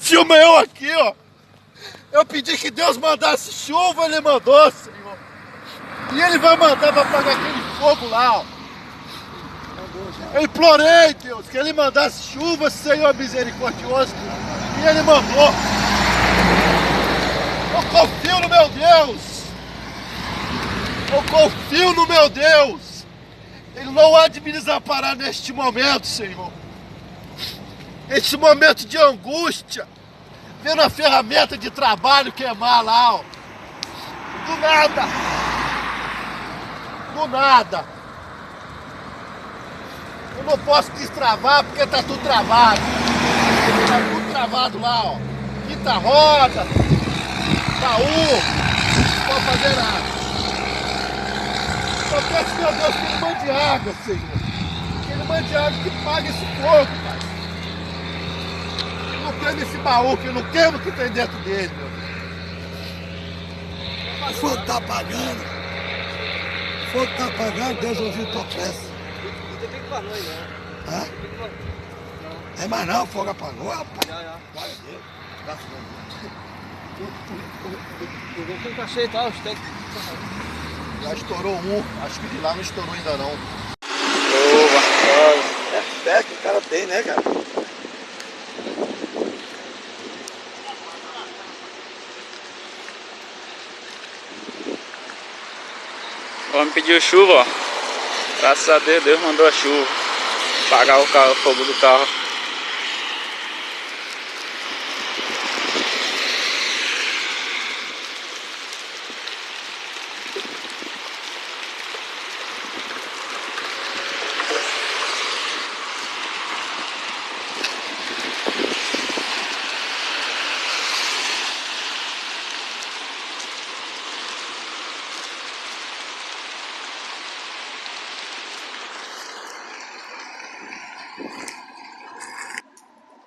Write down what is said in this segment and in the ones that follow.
filma eu aqui, ó. Eu pedi que Deus mandasse chuva, ele mandou, Senhor. E ele vai mandar pra apagar aquele fogo lá, ó. Eu implorei, Deus, que ele mandasse chuva, Senhor misericordioso. E ele mandou. Eu confio no meu Deus. Eu confio no meu Deus. Ele não há de me desamparar neste momento, Senhor. Este momento de angústia. Vendo a ferramenta de trabalho queimar lá, ó. Do nada. Do nada. Eu não posso destravar porque tá tudo travado. Tá tudo travado lá, ó. Quinta roda. Baú. Não pode fazer nada. Só peço, meu Deus, que ele mande água, Senhor. Que ele mande água que pague esse fogo, Pai. Não queima esse baú, que eu não queimo o que tem dentro dele, meu Deus. O fogo tá apagando. O fogo tá apagando, Deus ouviu tua prece. Não tem que pra nós, não. Hã? É mais não, o fogo apagou, rapaz. Já. Glória a Deus. Graças a Deus. O vento tá cheio e tal, os técnicos. Já estourou um, acho que de lá não estourou ainda não. Boa, é fé que o cara tem, né, cara? O homem pediu chuva, ó. Graças a Deus, Deus mandou a chuva. Apagar o fogo do carro.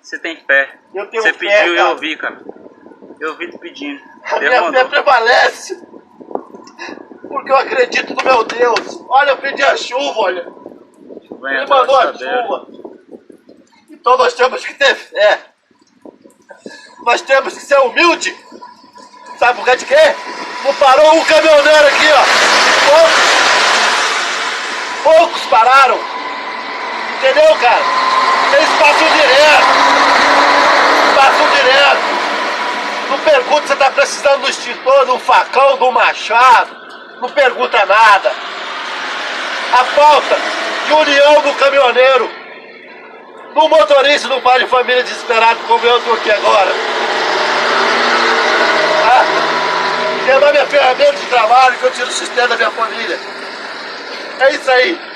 Você tem fé. Eu tenho Você fé, pediu e eu cara. ouvi, cara. Eu ouvi tu pedindo. A Deus minha mandou. fé prevalece. Porque eu acredito no meu Deus. Olha, eu pedi a chuva, olha. Ele mandou a chuva. Então nós temos que ter fé. Nós temos que ser humilde. Sabe por causa de quê? Não parou um caminhoneiro aqui, ó. Poucos pararam. Entendeu, cara? Eles passam direto. Passam direto. Não pergunta se tá precisando do extintor, de um facão, de um machado. Não pergunta nada. A falta de união do caminhoneiro, do motorista, do pai de família desesperado como eu tô aqui agora. Queimar minha ferramenta de trabalho que eu tiro o sustento da minha família. É isso aí.